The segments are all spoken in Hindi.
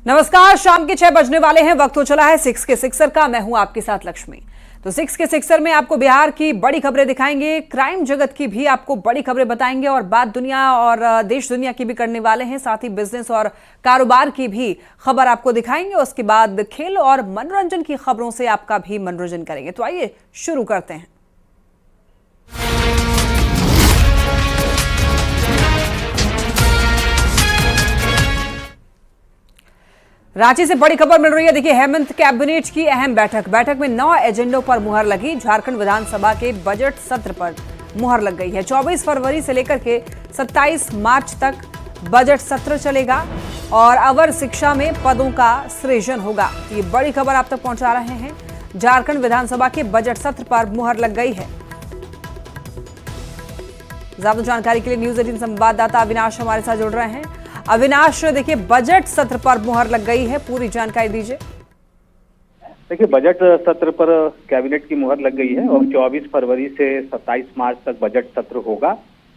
नमस्कार, शाम के 6 बजने वाले हैं। वक्त हो चला है सिक्स के सिक्सर का। मैं हूं आपके साथ लक्ष्मी। तो सिक्स के सिक्सर में आपको बिहार की बड़ी खबरें दिखाएंगे, क्राइम जगत की भी आपको बड़ी खबरें बताएंगे और बात दुनिया और देश दुनिया की भी करने वाले हैं। साथ ही बिजनेस और कारोबार की भी खबर आपको दिखाएंगे। उसके बाद खेल और मनोरंजन की खबरों से आपका भी मनोरंजन करेंगे। तो आइए शुरू करते हैं। रांची से बड़ी खबर मिल रही है। देखिए, हेमंत कैबिनेट की अहम बैठक में 9 एजेंडों पर मुहर लगी। झारखंड विधानसभा के बजट सत्र पर मुहर लग गई है। 24 फरवरी से लेकर के 27 मार्च तक बजट सत्र चलेगा और अवर शिक्षा में पदों का सृजन होगा। ये बड़ी खबर आप तक पहुंचा रहे हैं। झारखंड विधानसभा के बजट सत्र पर मुहर लग गई है। ज्यादा जानकारी के लिए न्यूज 18 संवाददाता अविनाश हमारे साथ जुड़ रहे हैं। अविनाश, देखिए, बजट सत्र पर मुहर लग गई है, पूरी जानकारी दीजिए। देखिए, बजट सत्र पर कैबिनेट की मुहर लग गई है और 24 फरवरी से 27 मार्च तक बजट सत्र होगा।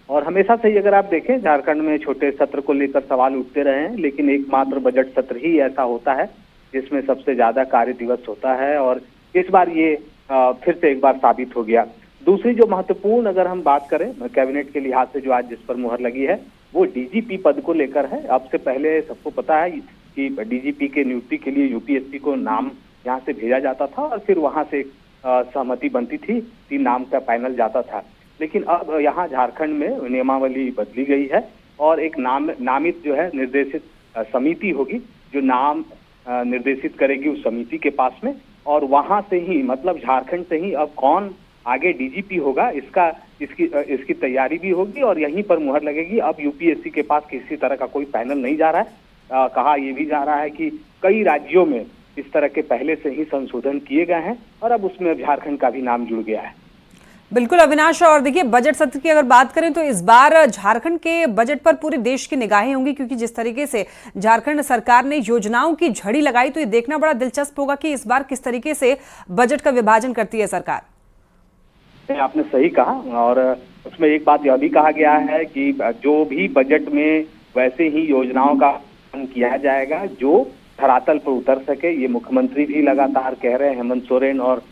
और हमेशा से ही अगर आप देखें, झारखंड में छोटे सत्र को लेकर सवाल उठते रहे हैं, लेकिन एकमात्र बजट सत्र ही ऐसा होता है जिसमें सबसे ज्यादा कार्य दिवस होता है और इस बार ये फिर से एक बार साबित हो गया। दूसरी जो महत्वपूर्ण अगर हम बात करें कैबिनेट के लिहाज से, जो आज जिस पर मुहर लगी है, वो डीजीपी पद को लेकर है। अब से पहले सबको पता है कि डीजीपी के नियुक्ति के लिए यूपीएससी को नाम यहाँ से भेजा जाता था और फिर वहां से सहमति बनती थी, 3 नाम का पैनल जाता था। लेकिन अब यहाँ झारखंड में नियमावली बदली गई है और एक नामित जो है निर्देशित समिति होगी जो नाम निर्देशित करेगी उस समिति के पास में, और वहां से ही, मतलब झारखंड से ही अब कौन आगे डीजीपी होगा इसकी तैयारी भी होगी और यहीं पर मुहर लगेगी। अब यूपीएससी के पास किसी तरह का कोई पैनल नहीं जा रहा है। कहा यह भी जा रहा है कि कई राज्यों में इस तरह के पहले से ही संशोधन किए गए हैं और अब उसमें झारखंड का भी नाम जुड़ गया है। बिल्कुल अविनाश, और देखिए, बजट सत्र की अगर बात करें तो इस बार झारखंड के बजट पर पूरे देश की निगाहें होंगी, क्योंकि जिस तरीके से झारखंड सरकार ने योजनाओं की झड़ी लगाई, तो ये देखना बड़ा दिलचस्प होगा कि इस बार किस तरीके से बजट का विभाजन करती है सरकार। आपने सही कहा और उसमें एक बात यह भी कहा गया है कि जो भी बजट में वैसे ही योजनाओं का किया जाएगा जो धरातल पर उतर सके। ये मुख्यमंत्री भी लगातार कह रहे हैं, हेमंत सोरेन, और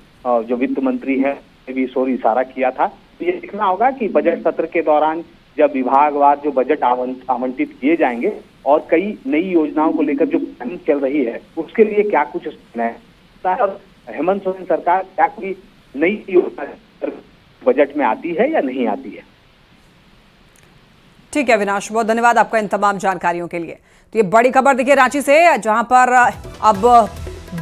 जो वित्त मंत्री है भी इस ओर इशारा किया था। तो ये देखना होगा कि बजट सत्र के दौरान जब विभागवार जो बजट आवंटित किए जाएंगे और कई नई योजनाओं को लेकर जो प्लानिंग चल रही है उसके लिए क्या कुछ और हेमंत सोरेन सरकार क्या कोई नई योजना बजट में आती है या नहीं आती है। ठीक है अविनाश, बहुत धन्यवाद आपका इन तमाम जानकारियों के लिए। तो ये बड़ी खबर देखिए रांची से, जहां पर अब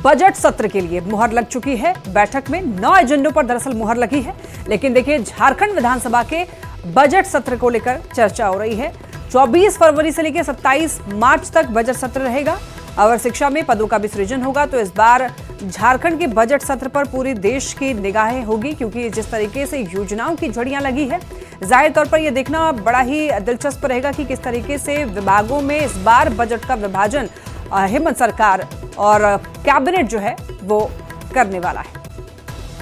बजट सत्र के लिए मुहर लग चुकी है। बैठक में 9 एजेंडों पर दरअसल मुहर लगी है, लेकिन देखिए, झारखंड विधानसभा के बजट सत्र को लेकर चर्चा हो रही है। 24 फरवरी से लेकर 27 मार्च तक बजट सत्र रहेगा। अवर शिक्षा में पदों का भी सृजन होगा। तो इस बार झारखंड के बजट सत्र पर पूरे देश की निगाहें होगी, क्योंकि जिस तरीके से योजनाओं की झड़ियां लगी है, जाहिर तौर पर यह देखना बड़ा ही दिलचस्प रहेगा कि किस तरीके से विभागों में इस बार बजट का विभाजन हेमंत सरकार और कैबिनेट जो है वो करने वाला है।